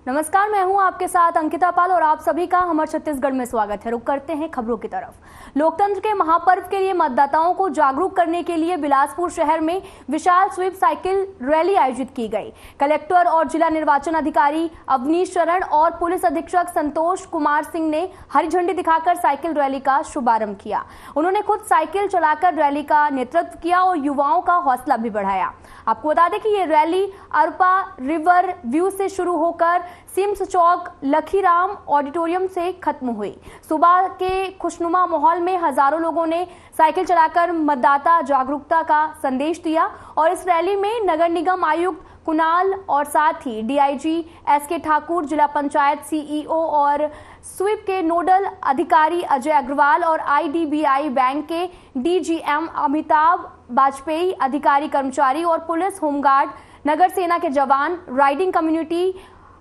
नमस्कार, मैं हूं आपके साथ अंकिता पाल और आप सभी का हमार छत्तीसगढ़ में स्वागत है। रुक करते हैं खबरों की तरफ। लोकतंत्र के महापर्व के लिए मतदाताओं को जागरूक करने के लिए बिलासपुर शहर में विशाल स्वीप साइकिल रैली आयोजित की गई। कलेक्टर और जिला निर्वाचन अधिकारी अवनीश शरण और पुलिस अधीक्षक संतोष कुमार सिंह ने हरी झंडी दिखाकर साइकिल रैली का शुभारंभ किया। उन्होंने खुद साइकिल चलाकर रैली का नेतृत्व किया और युवाओं का हौसला भी बढ़ाया। आपको बता दें कि ये रैली अरपा रिवर व्यू से शुरू होकर सिम्स चौक लखीराम ऑडिटोरियम से खत्म हुई। सुबह के खुशनुमा माहौल में हजारों लोगों ने साइकिल चलाकर मतदाता जागरूकता का संदेश दिया और इस रैली में नगर निगम आयुक्त कुणाल और साथ ही डीआईजी एसके ठाकुर, जिला पंचायत सीईओ और स्वीप के नोडल अधिकारी अजय अग्रवाल और आईडीबीआई बैंक के डीजीएम अमिताभ वाजपेयी, अधिकारी कर्मचारी और पुलिस, होमगार्ड, नगर सेना के जवान, राइडिंग कम्युनिटी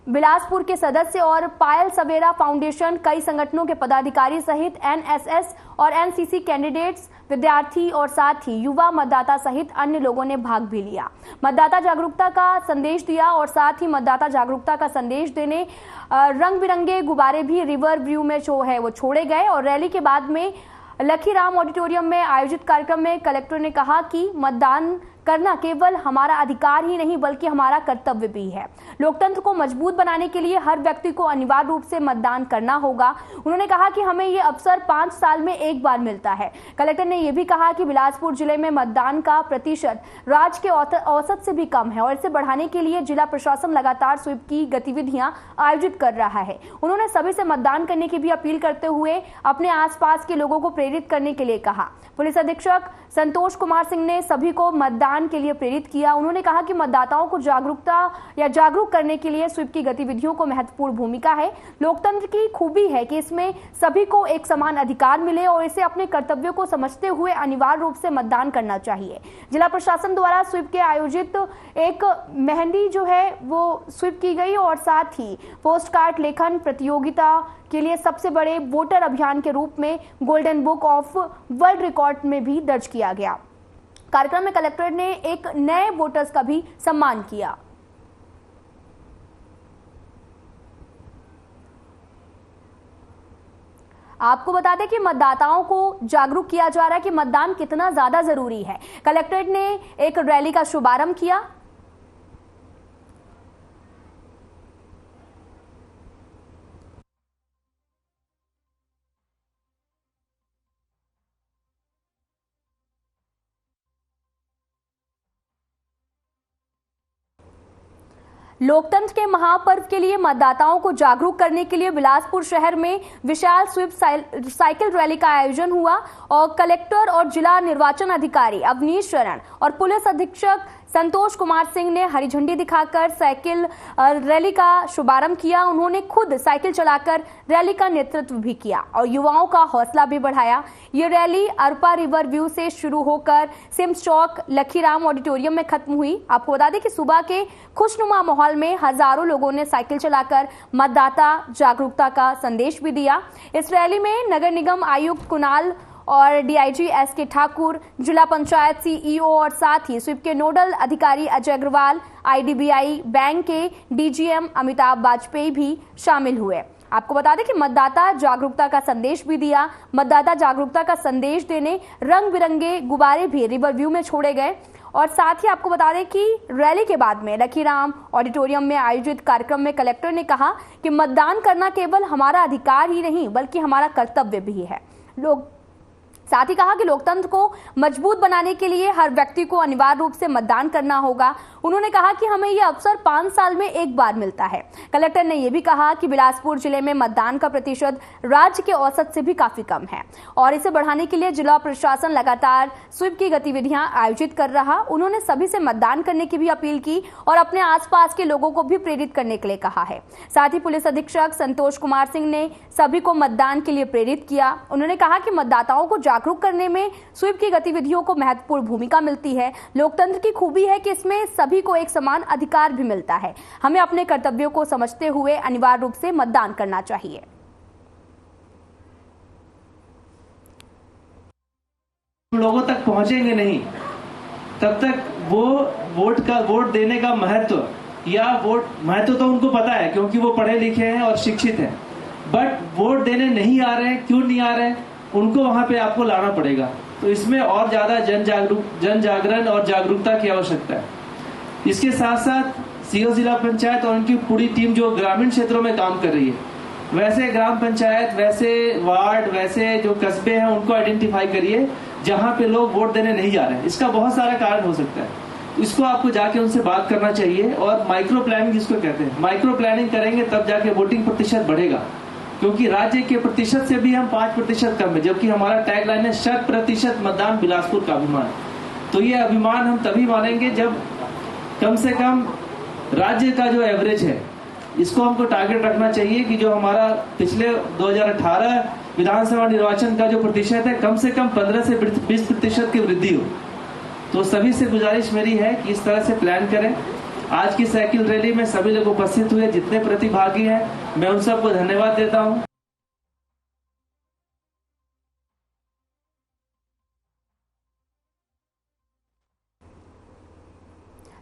बिलासपुर के सदस्य और पायल सवेरा फाउंडेशन, कई संगठनों के पदाधिकारी सहित एनएसएस और एनसीसी कैंडिडेट्स, विद्यार्थी और साथ ही युवा मतदाता सहित अन्य लोगों ने भाग भी लिया। मतदाता जागरूकता का संदेश दिया और साथ ही मतदाता जागरूकता का संदेश देने रंग बिरंगे गुब्बारे भी रिवर व्यू में जो है वो छोड़े गए। और रैली के बाद में लखीराम ऑडिटोरियम में आयोजित कार्यक्रम में कलेक्टर ने कहा कि मतदान करना केवल हमारा अधिकार ही नहीं बल्कि हमारा कर्तव्य भी है। लोकतंत्र को मजबूत बनाने के लिए हर व्यक्ति को अनिवार्य रूप से मतदान करना होगा। उन्होंने कहा कि हमें ये अवसर 5 साल में एक बार मिलता है। कलेक्टर ने यह भी कहा कि बिलासपुर जिले में मतदान का प्रतिशत राज्य के औसत से भी कम है और इसे बढ़ाने के लिए जिला प्रशासन लगातार स्वीप की गतिविधियां आयोजित कर रहा है। उन्होंने सभी से मतदान करने की भी अपील करते हुए अपने आसपास के लोगों को प्रेरित करने के लिए कहा। पुलिस अधीक्षक संतोष कुमार सिंह ने सभी को मतदान के लिए प्रेरित किया। उन्होंने कहा कि मतदाताओं को जागरूक करने के लिए स्वीप की गतिविधियों को महत्वपूर्ण भूमिका है। लोकतंत्र की खूबी है कि इसमें सभी को एक समान अधिकार मिले और इसे अपने कर्तव्यों को समझते हुए अनिवार्य रूप से मतदान करना चाहिए। जिला प्रशासन द्वारा स्वीप के आयोजित एक मेहंदी जो है वो स्वीप की गई और साथ ही पोस्ट कार्ड लेखन प्रतियोगिता के लिए सबसे बड़े वोटर अभियान के रूप में golden book of world record में भी दर्ज किया गया। कार्यक्रम में कलेक्टर ने एक नए वोटर्स का भी सम्मान किया। आपको बता दें कि मतदाताओं को जागरूक किया जा रहा है कि मतदान कितना ज्यादा जरूरी है। कलेक्टर ने एक रैली का शुभारंभ किया। लोकतंत्र के महापर्व के लिए मतदाताओं को जागरूक करने के लिए बिलासपुर शहर में विशाल स्वीप साइकिल रैली का आयोजन हुआ और कलेक्टर और जिला निर्वाचन अधिकारी अवनीश शरण और पुलिस अधीक्षक संतोष कुमार सिंह ने हरी झंडी दिखाकर साइकिल रैली का शुभारंभ किया। उन्होंने खुद साइकिल चलाकर रैली का नेतृत्व भी किया और युवाओं का हौसला भी बढ़ाया। ये रैली अरपा रिवर व्यू से शुरू होकर सिम्स चौक लखीराम ऑडिटोरियम में खत्म हुई। आपको बता दें कि सुबह के खुशनुमा माहौल में हजारों लोगों ने साइकिल चलाकर मतदाता जागरूकता का संदेश भी दिया। इस रैली में नगर निगम आयुक्त कुणाल और डीआईजी एसके ठाकुर, जिला पंचायत सीईओ और साथ ही स्वीप के नोडल अधिकारी अजय अग्रवाल, आईडीबीआई बैंक के डीजीएम अमिताभ वाजपेयी भी शामिल हुए। आपको बता दें कि मतदाता जागरूकता का संदेश भी दिया। मतदाता जागरूकता का संदेश देने रंग बिरंगे गुब्बारे भी रिवर व्यू में छोड़े गए और साथ ही आपको बता दें कि रैली के बाद में लखीराम ऑडिटोरियम में आयोजित कार्यक्रम में कलेक्टर ने कहा कि मतदान करना केवल हमारा अधिकार ही नहीं बल्कि हमारा कर्तव्य भी है। साथ ही कहा कि लोकतंत्र को मजबूत बनाने के लिए हर व्यक्ति को अनिवार्य रूप से मतदान करना होगा। उन्होंने कहा कि हमें यह अवसर 5 साल में एक बार मिलता है। कलेक्टर ने यह भी कहा कि बिलासपुर जिले में मतदान का प्रतिशत राज्य के औसत से भी काफी कम है और इसे बढ़ाने के लिए जिला प्रशासन लगातार स्वीप की गतिविधियां आयोजित कर रहा। उन्होंने सभी से मतदान करने की भी अपील की और अपने आसपास के लोगों को भी प्रेरित करने के लिए कहा है। साथ ही पुलिस अधीक्षक संतोष कुमार सिंह ने सभी को मतदान के लिए प्रेरित किया। उन्होंने कहा कि मतदाताओं को जागरूक करने में स्वीप की गतिविधियों को महत्वपूर्ण भूमिका मिलती है। लोकतंत्र की खूबी है कि इसमें सभी को एक समान अधिकार भी मिलता है। हमें अपने कर्तव्यों को समझते हुए अनिवार्य रूप से मतदान करना चाहिए। लोगों तक पहुंचेंगे नहीं तब तक वो वोट देने का महत्व या वोट महत्व तो उनको पता है क्योंकि वो पढ़े लिखे हैं और शिक्षित हैं, बट वोट देने नहीं आ रहे हैं, क्यों नहीं आ रहे हैं, उनको वहां पे आपको लाना पड़ेगा। तो इसमें और ज्यादा जन जागरण और जागरूकता की आवश्यकता है। इसके साथ साथ सीओ जिला पंचायत और उनकी पूरी टीम जो ग्रामीण क्षेत्रों में काम कर रही है, वैसे ग्राम पंचायत, वैसे वार्ड, वैसे जो कस्बे हैं उनको आइडेंटिफाई करिए जहां पे लोग वोट देने नहीं जा रहे हैं। इसका बहुत सारा कारण हो सकता है, इसको आपको जाके उनसे बात करना चाहिए। और माइक्रो प्लानिंग जिसको कहते हैं, माइक्रो प्लानिंग करेंगे तब जाके वोटिंग प्रतिशत बढ़ेगा, क्योंकि राज्य के प्रतिशत से भी हम 5% कम है, जबकि हमारा टैगलाइन है 100% मतदान बिलासपुर का अभिमान। तो ये अभिमान हम तभी मानेंगे जब कम से कम राज्य का जो एवरेज है, इसको हमको टारगेट रखना चाहिए कि जो हमारा पिछले 2018 विधानसभा निर्वाचन का जो प्रतिशत है, कम से कम 15 से 20% की वृद्धि हो। तो सभी से गुजारिश मेरी है कि इस तरह से प्लान करें। आज की साइकिल रैली में सभी लोग उपस्थित हुए, जितने प्रतिभागी हैं, मैं उन सबको धन्यवाद देता हूं।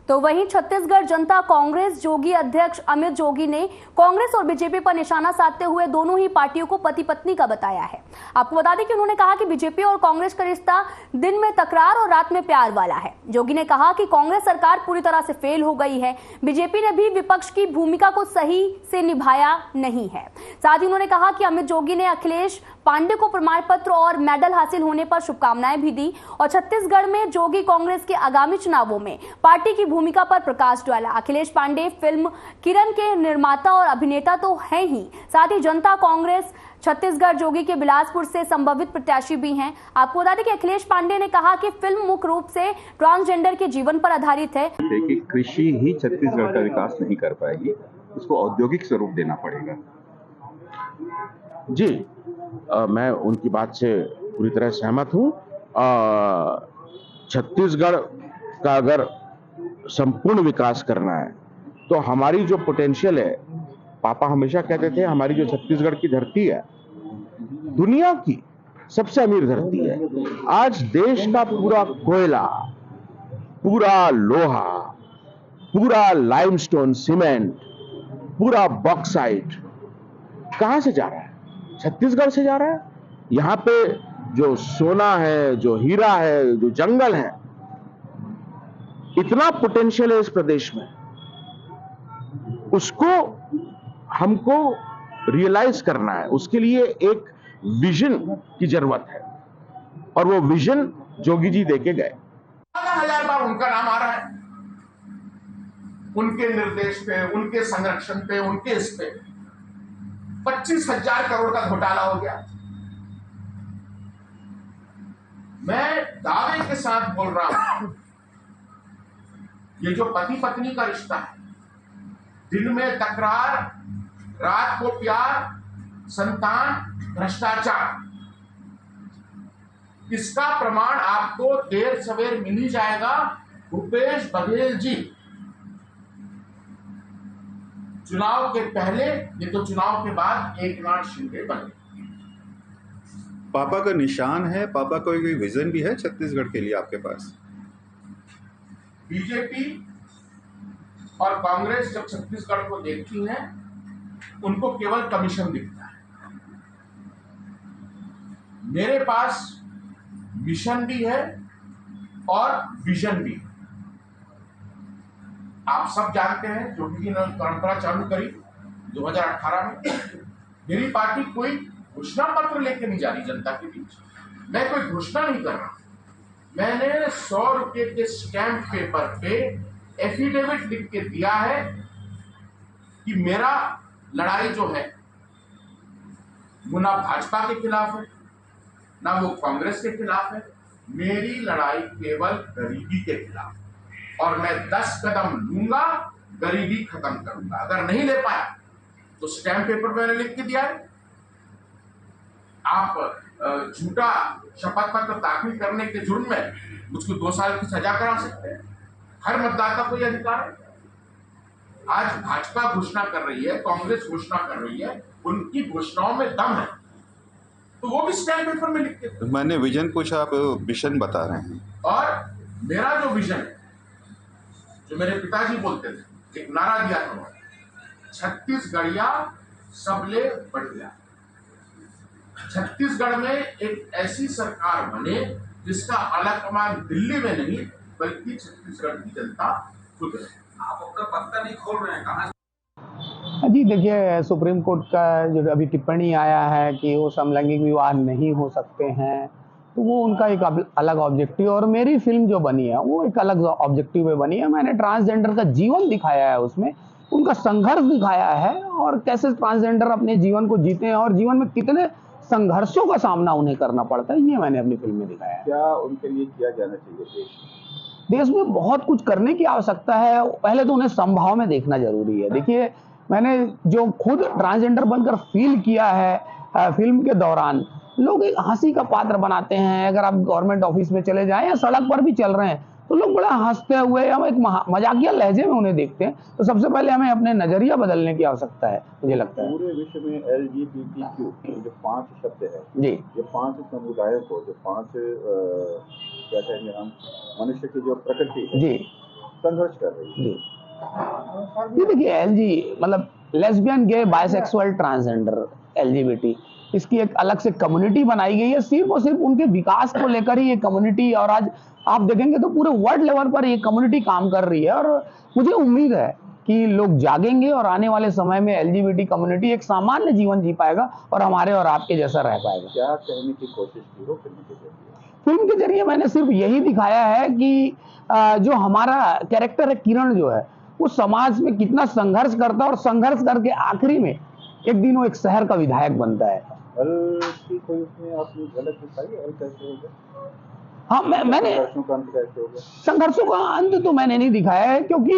तो वहीं छत्तीसगढ़ जनता कांग्रेस जोगी अध्यक्ष अमित जोगी ने कांग्रेस और बीजेपी पर निशाना साधते हुए दोनों ही पार्टियों को पति पत्नी का बताया है। आपको बता दें कि उन्होंने कहा कि बीजेपी और कांग्रेस का रिश्ता दिन में तकरार और रात में प्यार वाला है। जोगी ने कहा कि कांग्रेस सरकार पूरी तरह से फेल हो गई है, बीजेपी ने भी विपक्ष की भूमिका को सही से निभाया नहीं है। साथ ही उन्होंने कहा कि अमित जोगी ने अखिलेश पांडे को प्रमाण पत्र और मेडल हासिल होने पर शुभकामनाएं भी दी और छत्तीसगढ़ में जोगी कांग्रेस के आगामी चुनावों में पार्टी की भूमिका पर प्रकाश डाला। अखिलेश पांडे फिल्म किरण के निर्माता और अभिनेता तो हैं ही, साथ ही जनता कांग्रेस छत्तीसगढ़ जोगी के बिलासपुर से संभावित प्रत्याशी भी हैं। आपको बता दें कि अखिलेश पांडे ने कहा कि फिल्म मुख्य रूप से ट्रांसजेंडर के जीवन पर आधारित है। कि कृषि ही छत्तीसगढ़ का विकास नहीं कर पाएगी, उसको औद्योगिक स्वरूप देना पड़ेगा। जी, मैं उनकी बात से पूरी तरह सहमत हूं। छत्तीसगढ़ का अगर संपूर्ण विकास करना है तो हमारी जो पोटेंशियल है, पापा हमेशा कहते थे हमारी जो छत्तीसगढ़ की धरती है दुनिया की सबसे अमीर धरती है। आज देश का पूरा कोयला, पूरा लोहा, पूरा लाइमस्टोन सीमेंट, पूरा बॉक्साइट कहां से जा रहा है? छत्तीसगढ़ से जा रहा है। यहां पे जो सोना है, जो हीरा है, जो जंगल है, इतना पोटेंशियल है इस प्रदेश में, उसको हमको रियलाइज करना है। उसके लिए एक विजन की जरूरत है और वो विजन जोगी जी देके गए। 1000 बार उनका नाम आ रहा है, उनके निर्देश पे, उनके संरक्षण पे, उनके इस पे 25,000 करोड़ का घोटाला हो गया। मैं दावे के साथ बोल रहा हूं, ये जो पति पत्नी का रिश्ता है, दिन में तकरार, रात को प्यार, संतान, भ्रष्टाचार, इसका प्रमाण आपको देर सवेर मिल ही जाएगा। भूपेश बघेल जी चुनाव के पहले, ये तो चुनाव के बाद एकनाथ शिंदे बने। पापा का निशान है, पापा का कोई विजन भी है छत्तीसगढ़ के लिए आपके पास? बीजेपी और कांग्रेस जब छत्तीसगढ़ को देखती है, उनको केवल कमीशन दिखता है। मेरे पास मिशन भी है और विजन भी है। आप सब जानते हैं, जोगी जी ने परंपरा चालू करी 2018 में। मेरी पार्टी कोई घोषणा पत्र लेके नहीं जा रही जनता के बीच, मैं कोई घोषणा नहीं कर रहा। मैंने 100 रुपए के स्टैंप पेपर पे एफिडेविट लिख के दिया है कि मेरा लड़ाई जो है वो ना भाजपा के खिलाफ है, ना वो कांग्रेस के खिलाफ है। मेरी लड़ाई केवल गरीबी के खिलाफ है और मैं 10 कदम लूंगा, गरीबी खत्म करूंगा। अगर नहीं ले पाया तो स्टैंप पेपर मैंने लिख के दिया है। आप झूठा शपथ पत्र दाखिल करने के जुर्म में मुझको 2 साल की सजा करा सकते हैं। हर मतदाता को यह अधिकार है। आज भाजपा घोषणा कर रही है, कांग्रेस घोषणा कर रही है, उनकी घोषणाओं में दम है, तो वो भी स्टैंप पेपर में लिखते हैं। मैंने विजन पूछा, आप मिशन बता रहे हैं। और मेरा जो विजन है, जो मेरे पिताजी बोलते थे, एक नारा दिया था, छत्तीसगढ़िया सबले बढ़िया। छत्तीसगढ़ में एक ऐसी सरकार बने जिसका अलकमान दिल्ली में नहीं बल्कि छत्तीसगढ़ की जनता खुद है। आप अपना पत्ता नहीं खोल रहे हैं, कहाँ? जी देखिए, सुप्रीम कोर्ट का जो अभी टिप्पणी आया है कि वो समलैंगिक विवाह नहीं हो सकते हैं, तो वो उनका एक अलग ऑब्जेक्टिव, और मेरी फिल्म जो बनी है वो एक अलग ऑब्जेक्टिव में बनी है। मैंने ट्रांसजेंडर का जीवन दिखाया है, उसमें उनका संघर्ष दिखाया है और कैसे ट्रांसजेंडर अपने जीवन को जीते हैं और जीवन में कितने संघर्षों का सामना उन्हें करना पड़ता है, ये मैंने अपनी फिल्म में दिखाया है। क्या उनके लिए किया जाना चाहिए? देश में बहुत कुछ करने की आवश्यकता है। पहले तो उन्हें समभाव में देखना जरूरी है। देखिए, मैंने जो खुद ट्रांसजेंडर बनकर फील किया है फिल्म के दौरान, लोग एक हंसी का पात्र बनाते हैं। अगर आप गवर्नमेंट ऑफिस में चले जाएं या सड़क पर भी चल रहे हैं तो लोग बड़ा हंसते हुए, हम एक मजाकिया लहजे में उन्हें देखते हैं। तो सबसे पहले हमें अपने नजरिया बदलने की आवश्यकता है, मुझे लगता है। पूरे विश्व में LGBTQ जो 5 शब्द है जी, ये 5 समुदायों को, जो 5 क्या कहेंगे हम, मनुष्य की जो प्रकृति है, जी, संघर्ष कर रही है। जी, ये देखिए, LG मतलब लेस्बियन, गे, बाइसेक्सुअल, ट्रांसजेंडर, LGBT, इसकी एक अलग से कम्युनिटी बनाई गई है। सिर्फ और सिर्फ उनके विकास को लेकर ही ये कम्युनिटी, और आज आप देखेंगे तो पूरे वर्ल्ड लेवल पर ये कम्युनिटी काम कर रही है। और मुझे उम्मीद है कि लोग जागेंगे और आने वाले समय में LGBT कम्युनिटी एक सामान्य जीवन जी पाएगा और हमारे और आपके जैसा रह पाएगा। क्या कहने की कोशिश की हो फिल्म के जरिए? फिल्म के जरिए मैंने सिर्फ यही दिखाया है कि जो हमारा कैरेक्टर है किरण, जो है वो समाज में कितना संघर्ष करता है और संघर्ष करके आखिरी में एक दिन वो एक शहर का विधायक बनता है। हल की कोई उसमें आपने झलक दिखाई है? हल कैसे होगा? हाँ, मैंने संघर्षों का अंत कैसे होगा? संघर्षों का अंत तो मैंने नहीं दिखाया है, क्योंकि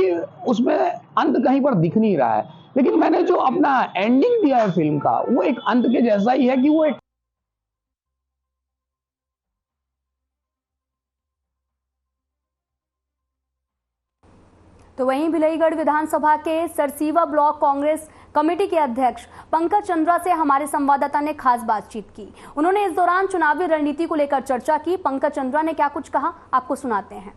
उसमें अंत कहीं पर दिख नहीं रहा है। लेकिन मैंने जो अपना एंडिंग दिया है फिल्म का, वो एक अंत के जैसा ही है कि वो एक तो वहीं भिलईगढ़ विधानसभा के सरसीवा ब्लॉक कांग्रेस कमेटी के अध्यक्ष पंकज चंद्रा से हमारे संवाददाता ने खास बातचीत की। उन्होंने इस दौरान चुनावी रणनीति को लेकर चर्चा की। पंकज चंद्रा ने क्या कुछ कहा, आपको सुनाते हैं।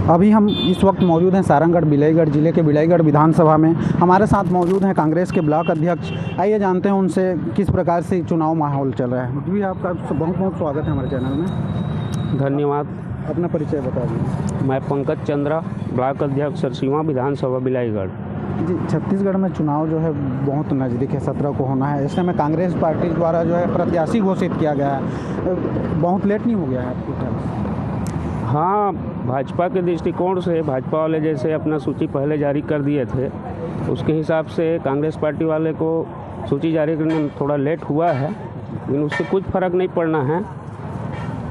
अभी हम इस वक्त मौजूद हैं सारंगगढ़ भिलईगढ़ जिले के भिलईगढ़ विधानसभा में। हमारे साथ मौजूद हैं कांग्रेस के ब्लॉक अध्यक्ष। आइए जानते हैं उनसे किस प्रकार से चुनाव माहौल चल रहा है। जी, आपका बहुत बहुत स्वागत है हमारे चैनल में। धन्यवाद। अपना परिचय बता दीजिए। मैं पंकज चंद्रा, ब्लॉक अध्यक्ष सरसीवा विधानसभा भिलईगढ़। जी, छत्तीसगढ़ में चुनाव जो है बहुत नज़दीक है, 17 को होना है। ऐसे में कांग्रेस पार्टी द्वारा जो है प्रत्याशी घोषित किया गया है, बहुत लेट नहीं हो गया है आपकी ख्याल से? हाँ, भाजपा के दृष्टिकोण से भाजपा वाले जैसे अपना सूची पहले जारी कर दिए थे, उसके हिसाब से कांग्रेस पार्टी वाले को सूची जारी करने में थोड़ा लेट हुआ है, लेकिन उससे कुछ फ़र्क नहीं पड़ना है।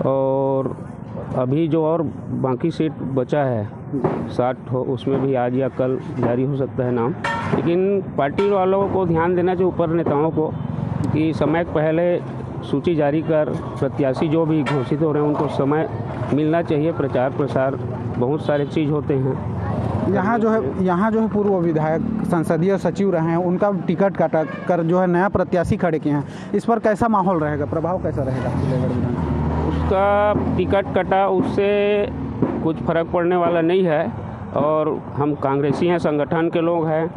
और अभी जो और बाकी सीट बचा है 60 हो, उसमें भी आज या कल जारी हो सकता है नाम। लेकिन पार्टी वालों को ध्यान देना चाहिए, ऊपर नेताओं को, कि समय पहले सूची जारी कर प्रत्याशी जो भी घोषित हो रहे हैं उनको समय मिलना चाहिए। प्रचार प्रसार बहुत सारे चीज़ होते हैं। यहाँ जो है पूर्व विधायक संसदीय सचिव रहे हैं, उनका टिकट काटा कर जो है नया प्रत्याशी खड़े किए हैं। इस पर कैसा माहौल रहेगा, प्रभाव कैसा रहेगा भिलईगढ़ विधानसभा? उसका टिकट कटा, उससे कुछ फर्क पड़ने वाला नहीं है। और हम कांग्रेसी हैं, संगठन के लोग हैं,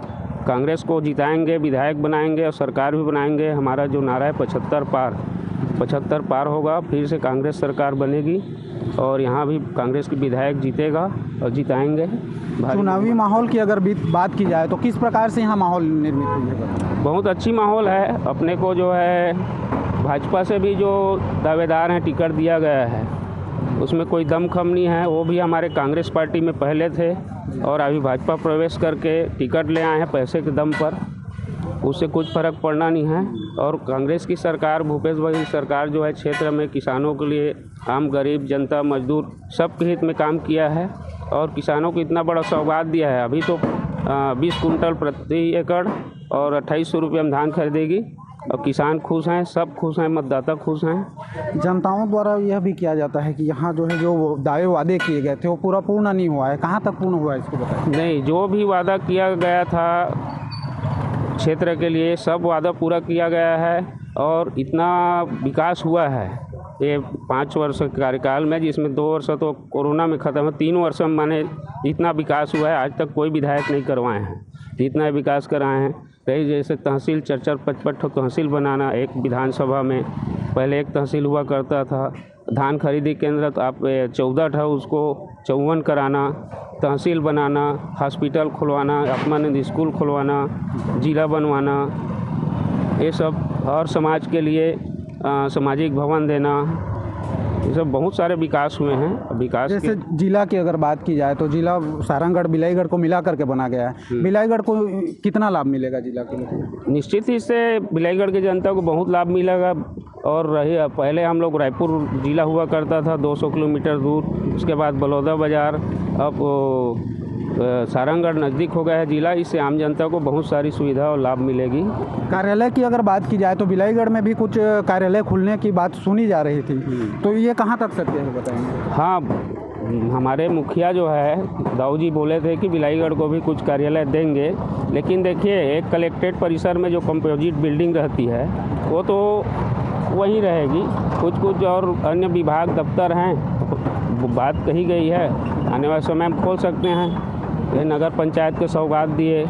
कांग्रेस को जिताएंगे, विधायक बनाएंगे और सरकार भी बनाएंगे। हमारा जो नारा है 75 पार होगा, फिर से कांग्रेस सरकार बनेगी और यहाँ भी कांग्रेस की विधायक जीतेगा और जिताएंगे। चुनावी माहौल की अगर बात की जाए तो किस प्रकार से यहाँ माहौल निर्मित हुई है? बहुत अच्छी माहौल है। अपने को जो है भाजपा से भी जो दावेदार हैं टिकट दिया गया है, उसमें कोई दमखम नहीं है। वो भी हमारे कांग्रेस पार्टी में पहले थे और अभी भाजपा प्रवेश करके टिकट ले आए हैं पैसे के दम पर। उससे कुछ फ़र्क पड़ना नहीं है। और कांग्रेस की सरकार, भूपेश भाई सरकार जो है, क्षेत्र में किसानों के लिए, आम गरीब जनता, मजदूर सबके हित में काम किया है और किसानों को इतना बड़ा सौगात दिया है। अभी तो 20 कुंटल प्रति एकड़ और 2800 रुपये में धान खरीदेगी और किसान खुश हैं, सब खुश हैं, मतदाता खुश हैं। जनताओं द्वारा यह भी किया जाता है कि यहाँ जो है जो दावे वादे किए गए थे वो पूरा नहीं हुआ है। कहाँ तक पूर्ण हुआ है, इसको बताइए। नहीं, जो भी वादा किया गया था क्षेत्र के लिए, सब वादा पूरा किया गया है और इतना विकास हुआ है ये 5 वर्ष के कार्यकाल में, जिसमें 2 वर्ष तो कोरोना में ख़त्म है, 3 वर्ष में माने इतना विकास हुआ है आज तक कोई विधायक नहीं करवाए हैं जितना विकास कराए हैं। कई जैसे तहसील 4-5 तहसील बनाना एक विधानसभा में, पहले एक तहसील हुआ करता था। धान खरीदी केंद्र तो आप 14 था, उसको 54 कराना, तहसील बनाना, हॉस्पिटल खुलवाना, अपना स्कूल खुलवाना, जिला बनवाना, ये सब, और समाज के लिए सामाजिक भवन देना, ये सब बहुत सारे विकास हुए हैं। विकास जैसे जिला की अगर बात की जाए तो जिला सारंगढ़ बिलाईगढ़ को मिला करके बना गया है। बिलाईगढ़ को कितना लाभ मिलेगा जिला के लिए? निश्चित ही इससे बिलाईगढ़ की जनता को बहुत लाभ मिलेगा। और रही पहले हम लोग रायपुर जिला हुआ करता था 200 किलोमीटर दूर, उसके बाद बलौदा बाजार, अब सारंगढ़ नज़दीक हो गया है जिला। इससे आम जनता को बहुत सारी सुविधा और लाभ मिलेगी। कार्यालय की अगर बात की जाए तो बिलाईगढ़ में भी कुछ कार्यालय खुलने की बात सुनी जा रही थी, तो ये कहाँ तक सत्य है बताएंगे? हाँ, हमारे मुखिया जो है दाऊ जी बोले थे कि बिलाईगढ़ को भी कुछ कार्यालय देंगे, लेकिन देखिए एक कलेक्ट्रेट परिसर में जो कंपोजिट बिल्डिंग रहती है वो तो वहीं रहेगी, कुछ और अन्य विभाग दफ्तर हैं, बात कही गई है आने वाले समय में खोल सकते हैं। ये नगर पंचायत के सौगात दिए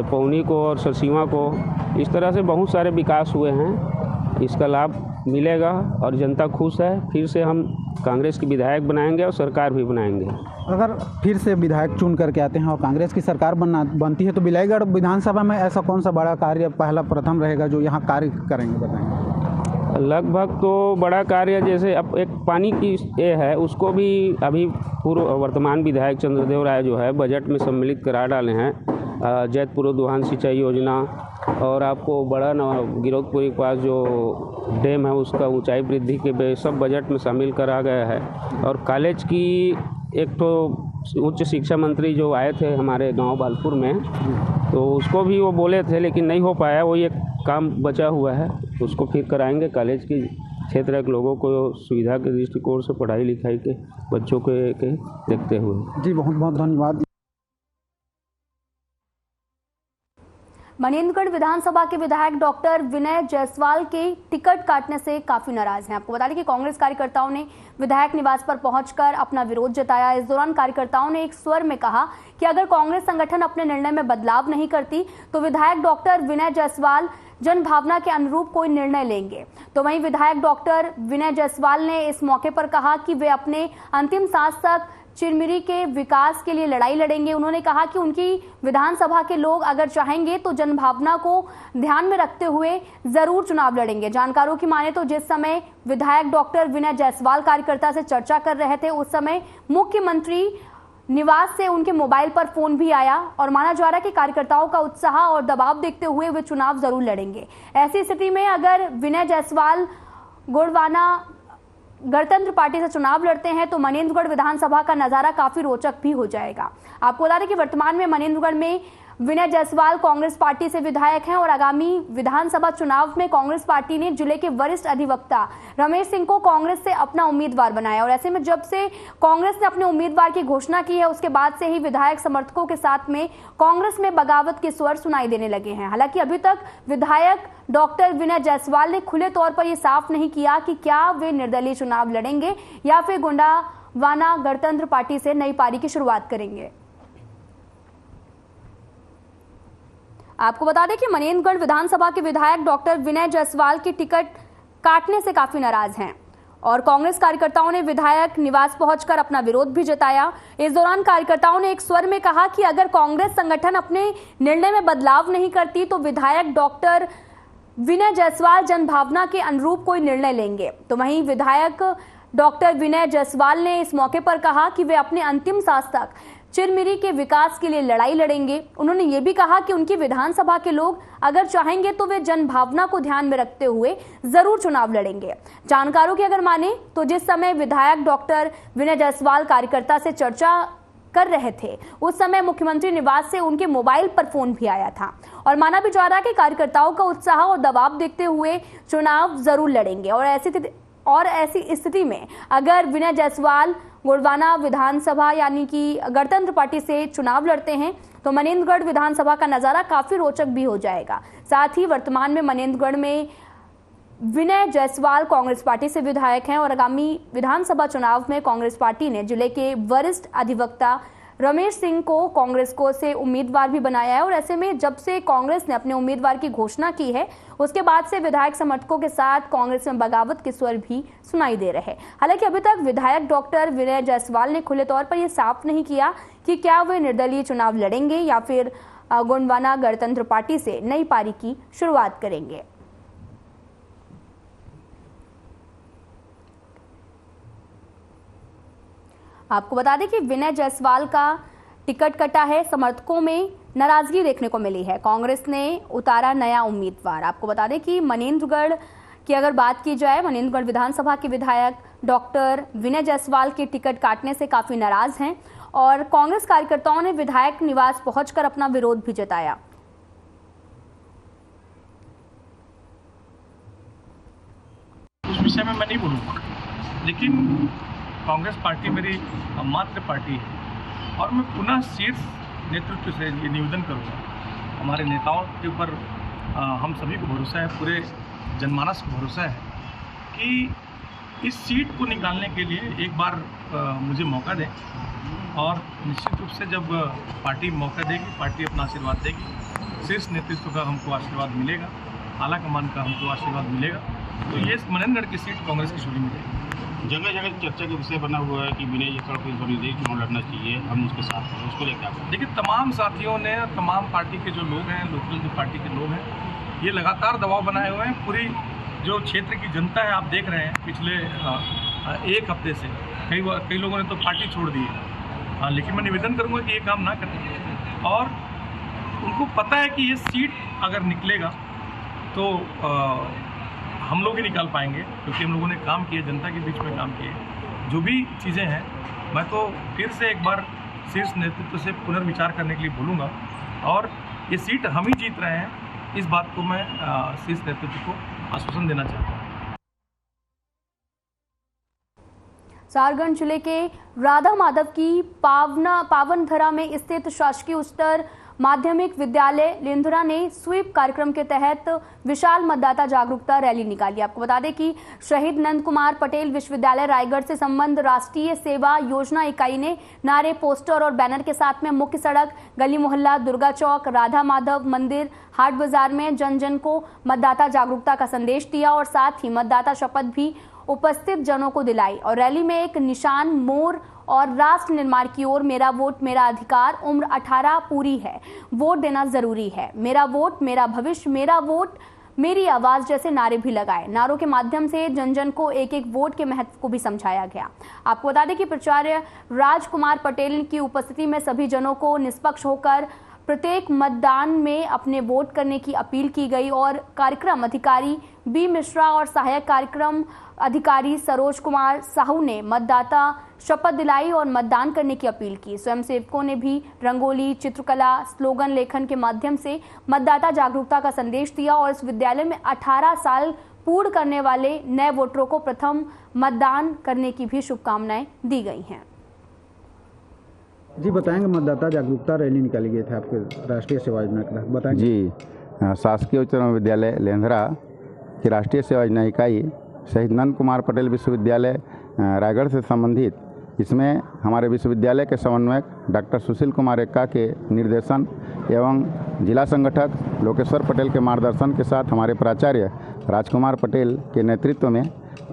पौनी को और सरसीवा को, इस तरह से बहुत सारे विकास हुए हैं। इसका लाभ मिलेगा और जनता खुश है। फिर से हम कांग्रेस के विधायक बनाएंगे और सरकार भी बनाएंगे। अगर फिर से विधायक चुन करके आते हैं और कांग्रेस की सरकार बनती है तो बिलाईगढ़ विधानसभा में ऐसा कौन सा बड़ा कार्य प्रथम रहेगा जो यहाँ कार्य करेंगे बताएंगे? लगभग तो बड़ा कार्य जैसे अब एक पानी की ये है, उसको भी अभी पूर्व वर्तमान विधायक चंद्रदेव राय जो है बजट में सम्मिलित करा डाले हैं। जैतपुर दोहान सिंचाई योजना, और आपको बड़ा गिरोधपुरी के पास जो डैम है उसका ऊंचाई वृद्धि के सब बजट में शामिल करा गया है। और कॉलेज की एक तो उच्च शिक्षा मंत्री जो आए थे हमारे गांव बालपुर में, तो उसको भी वो बोले थे लेकिन नहीं हो पाया, वो एक काम बचा हुआ है, उसको फिर कराएंगे। कॉलेज की क्षेत्र के लोगों को सुविधा के दृष्टिकोण से पढ़ाई लिखाई के बच्चों के देखते हुए। जी बहुत बहुत धन्यवाद। मनेंद्रगढ़ विधानसभा के विधायक डॉक्टर विनय जायसवाल के टिकट काटने से काफी नाराज हैं। आपको बता दें कि कांग्रेस कार्यकर्ताओं ने विधायक निवास पर पहुंचकर अपना विरोध जताया। इस दौरान कार्यकर्ताओं ने एक स्वर में कहा कि अगर कांग्रेस संगठन अपने निर्णय में बदलाव नहीं करती तो विधायक डॉक्टर विनय जायसवाल जनभावना के अनुरूप कोई निर्णय लेंगे। तो वहीं विधायक डॉक्टर विनय जायसवाल ने इस मौके पर कहा कि वे अपने अंतिम सांस तक चिरमिरी के विकास के लिए लड़ाई लड़ेंगे। उन्होंने कहा कि उनकी विधानसभा के लोग अगर चाहेंगे तो जनभावना को ध्यान में रखते हुए जरूर चुनाव लड़ेंगे। जानकारों की माने तो जिस समय विधायक डॉक्टर विनय जायसवाल कार्यकर्ता से चर्चा कर रहे थे उस समय मुख्यमंत्री निवास से उनके मोबाइल पर फोन भी आया और माना जा रहा है कि कार्यकर्ताओं का उत्साह और दबाव देखते हुए वे चुनाव जरूर लड़ेंगे। ऐसी स्थिति में अगर विनय जायसवाल गोंडवाना गणतंत्र पार्टी से चुनाव लड़ते हैं तो मनेंद्रगढ़ विधानसभा का नजारा काफी रोचक भी हो जाएगा। आपको बता दें कि वर्तमान में मनेंद्रगढ़ में विनय जायसवाल कांग्रेस पार्टी से विधायक हैं और आगामी विधानसभा चुनाव में कांग्रेस पार्टी ने जिले के वरिष्ठ अधिवक्ता रमेश सिंह को कांग्रेस से अपना उम्मीदवार बनाया। और ऐसे में जब से कांग्रेस ने अपने उम्मीदवार की घोषणा की है उसके बाद से ही विधायक समर्थकों के साथ में कांग्रेस में बगावत के स्वर सुनाई देने लगे हैं। हालांकि अभी तक विधायक डॉक्टर विनय जायसवाल ने खुले तौर पर यह साफ नहीं किया कि क्या वे निर्दलीय चुनाव लड़ेंगे या फिर गोंडवाना गणतंत्र पार्टी से नई पारी की शुरुआत करेंगे। आपको बता दें कि मनेंद्रगढ़ विधानसभा के विधायक डॉक्टर विनय जायसवाल की टिकट काटने से काफी नाराज हैं और कांग्रेस कार्यकर्ताओं ने विधायक निवास पहुंचकर अपना विरोध भी जताया। इस दौरान कार्यकर्ताओं ने एक स्वर में कहा कि अगर कांग्रेस संगठन अपने निर्णय में बदलाव नहीं करती तो विधायक डॉक्टर विनय जायसवाल जनभावना के अनुरूप कोई निर्णय लेंगे। तो वहीं विधायक डॉक्टर विनय जायसवाल ने इस मौके पर कहा कि वे अपने अंतिम सांस तक चिरमिरी के विकास के लिए लड़ाई लड़ेंगे। उन्होंने ये भी कहा कि उनकी विधानसभा के लोग अगर चाहेंगे तो वे जनभावना को ध्यान में रखते हुए जरूर चुनाव लड़ेंगे। जानकारों की अगर माने तो जिस समय विधायक डॉक्टर विनय जायसवाल कार्यकर्ता से चर्चा कर रहे थे उस समय मुख्यमंत्री निवास से उनके मोबाइल पर फोन भी आया था और माना भी जा रहा है कि कार्यकर्ताओं का उत्साह और दबाव देखते हुए चुनाव जरूर लड़ेंगे। और ऐसी स्थिति में अगर विनय जायसवाल गोंडवाना विधानसभा यानी कि गणतंत्र पार्टी से चुनाव लड़ते हैं तो मनेंद्रगढ़ विधानसभा का नजारा काफी रोचक भी हो जाएगा। साथ ही वर्तमान में मनेंद्रगढ़ में विनय जायसवाल कांग्रेस पार्टी से विधायक हैं और आगामी विधानसभा चुनाव में कांग्रेस पार्टी ने जिले के वरिष्ठ अधिवक्ता रमेश सिंह को कांग्रेस को से उम्मीदवार भी बनाया है। और ऐसे में जब से कांग्रेस ने अपने उम्मीदवार की घोषणा की है उसके बाद से विधायक समर्थकों के साथ कांग्रेस में बगावत के स्वर भी सुनाई दे रहे हैं। हालांकि अभी तक विधायक डॉक्टर विनय जायसवाल ने खुले तौर पर यह साफ नहीं किया कि क्या वे निर्दलीय चुनाव लड़ेंगे या फिर गोंडवाना गणतंत्र पार्टी से नई पारी की शुरुआत करेंगे। आपको बता दें कि विनय जायसवाल का टिकट कटा है, समर्थकों में नाराजगी देखने को मिली है। कांग्रेस ने उतारा नया उम्मीदवार। आपको बता दें कि मनेंद्रगढ़ की अगर बात की जाए, मनेंद्रगढ़ विधानसभा के विधायक डॉक्टर विनय जायसवाल के टिकट काटने से काफी नाराज हैं और कांग्रेस कार्यकर्ताओं ने विधायक निवास पहुंचकर अपना विरोध भी जताया। उस विषय में मैं नहीं बोलूँगा, लेकिन कांग्रेस पार्टी मेरी मात्र पार्टी है और मैं पुनः शीर्ष नेतृत्व से ये निवेदन करूँगा, हमारे नेताओं के ऊपर हम सभी को भरोसा है, पूरे जनमानस को भरोसा है कि इस सीट को निकालने के लिए एक बार मुझे मौका दें और निश्चित रूप से जब पार्टी मौका देगी, पार्टी अपना आशीर्वाद देगी, शीर्ष नेतृत्व का हमको आशीर्वाद मिलेगा, आला कमान का हमको आशीर्वाद मिलेगा, तो ये मनेंद्रगढ़ की सीट कांग्रेस की सूची में जाएगी। जगह जगह चर्चा का विषय बना हुआ है कि विनय जायसवाल को निर्दलीय चुनाव लड़ना चाहिए, हम उसके साथ हैं, उसको लेकर आप देखिए, तमाम साथियों ने, तमाम पार्टी के जो लोग हैं, लोकल जो पार्टी के लोग हैं, ये लगातार दबाव बनाए हुए हैं। पूरी जो क्षेत्र की जनता है, आप देख रहे हैं पिछले एक हफ्ते से कई लोगों ने तो पार्टी छोड़ दी है। लेकिन मैं निवेदन करूँगा कि ये काम ना करें और उनको पता है कि ये सीट अगर निकलेगा तो हम लोग ही निकाल पाएंगे, क्योंकि हम लोगों ने काम किए, जनता के बीच में काम किए। जो भी चीज़ें हैं, मैं तो फिर से एक बार शीर्ष नेतृत्व से पुनर्विचार करने के लिए बोलूँगा और ये सीट हम ही जीत रहे हैं, इस बात को मैं शीर्ष नेतृत्व को आश्वासन देना चाहता हूँ। सारगंज जिले के राधा माधव की पावनधरा में स्थित शासकीय उच्चतर माध्यमिक विद्यालय लेंधरा ने स्वीप कार्यक्रम के तहत विशाल मतदाता जागरूकता रैली निकाली। आपको बता दें कि शहीद नंद कुमार पटेल विश्वविद्यालय रायगढ़ से संबंध राष्ट्रीय सेवा योजना इकाई ने नारे, पोस्टर और बैनर के साथ में मुख्य सड़क, गली मोहल्ला, दुर्गा चौक, राधा माधव मंदिर, हाट बाजार में जन जन को मतदाता जागरूकता का संदेश दिया और साथ ही मतदाता शपथ भी उपस्थित जनों को दिलाई। और रैली में एक निशान, मोर और राष्ट्र निर्माण की ओर मेरा वोट मेरा अधिकार, उम्र 18 पूरी है, वोट देना जरूरी है, मेरा वोट मेरा भविष्य, मेरा वोट मेरी आवाज जैसे नारे भी लगाए। नारों के माध्यम से जन जन को एक एक वोट के महत्व को भी समझाया गया। आपको बता दें कि प्राचार्य राजकुमार पटेल की उपस्थिति में सभी जनों को निष्पक्ष होकर प्रत्येक मतदान में अपने वोट करने की अपील की गई और कार्यक्रम अधिकारी बी मिश्रा और सहायक कार्यक्रम अधिकारी सरोज कुमार साहू ने मतदाता शपथ दिलाई और मतदान करने की अपील की। स्वयंसेवकों ने भी रंगोली, चित्रकला, स्लोगन लेखन के माध्यम से मतदाता जागरूकता का संदेश दिया और इस विद्यालय में 18 साल पूर्ण करने वाले नए वोटरों को प्रथम मतदान करने की भी शुभकामनाएं दी गई हैं। जी बताएंगे, मतदाता जागरूकता रैली निकाली गई थी आपके राष्ट्रीय सेवा योजना के तहत, बताएंगे। जी, शासकीय उच्चतर विद्यालय लेंधरा की राष्ट्रीय सेवा योजना इकाई शहीद नंद कुमार पटेल विश्वविद्यालय रायगढ़ से संबंधित, इसमें हमारे विश्वविद्यालय के समन्वयक डॉक्टर सुशील कुमार एक्का के निर्देशन एवं जिला संगठक लोकेश्वर पटेल के मार्गदर्शन के साथ हमारे प्राचार्य राजकुमार पटेल के नेतृत्व में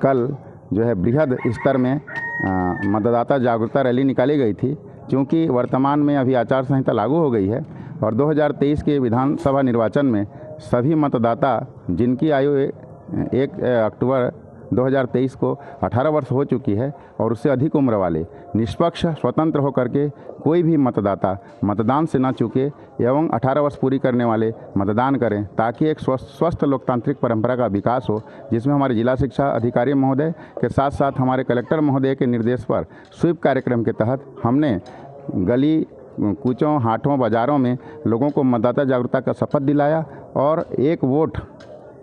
कल जो है बृहद स्तर में मतदाता जागरूकता रैली निकाली गई थी। क्योंकि वर्तमान में अभी आचार संहिता लागू हो गई है और 2023 के विधानसभा निर्वाचन में सभी मतदाता जिनकी आयु 1 अक्टूबर 2023 को 18 वर्ष हो चुकी है और उससे अधिक उम्र वाले निष्पक्ष स्वतंत्र होकर के कोई भी मतदाता मतदान से न चूके एवं 18 वर्ष पूरी करने वाले मतदान करें, ताकि एक स्वस्थ लोकतांत्रिक परंपरा का विकास हो, जिसमें हमारे जिला शिक्षा अधिकारी महोदय के साथ साथ हमारे कलेक्टर महोदय के निर्देश पर स्वीप कार्यक्रम के तहत हमने गली कूचों, हाटों, बाज़ारों में लोगों को मतदाता जागरूकता का शपथ दिलाया और एक वोट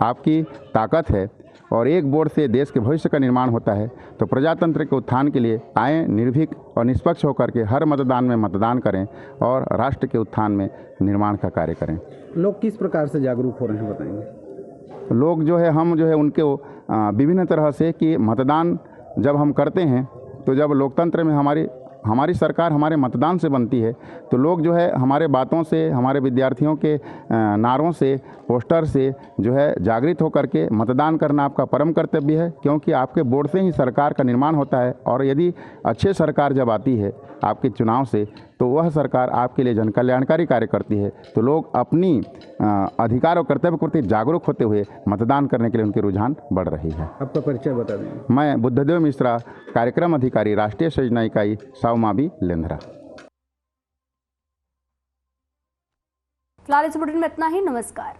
आपकी ताकत है और एक वोट से देश के भविष्य का निर्माण होता है। तो प्रजातंत्र के उत्थान के लिए आए, निर्भीक और निष्पक्ष होकर के हर मतदान में मतदान करें और राष्ट्र के उत्थान में निर्माण का कार्य करें। लोग किस प्रकार से जागरूक हो रहे हैं, बताएंगे। लोग जो है हम जो है उनको विभिन्न तरह से कि मतदान जब हम करते हैं तो जब लोकतंत्र में हमारी सरकार हमारे मतदान से बनती है तो लोग जो है हमारे बातों से, हमारे विद्यार्थियों के नारों से, पोस्टर से जो है जागृत होकर के मतदान करना आपका परम कर्तव्य है, क्योंकि आपके वोट से ही सरकार का निर्माण होता है। और यदि अच्छे सरकार जब आती है आपके चुनाव से तो वह सरकार आपके लिए जनकल्याणकारी कार्य करती है। तो लोग अपनी अधिकार और कर्तव्य के प्रति जागरूक होते हुए मतदान करने के लिए उनकी रुझान बढ़ रही है। आपका परिचय बता दें। मैं बुद्धदेव मिश्रा, कार्यक्रम अधिकारी, राष्ट्रीय योजना इकाई, सावमावी, लेंधरा। फिलहाल इस बुलेटिन में इतना ही। नमस्कार।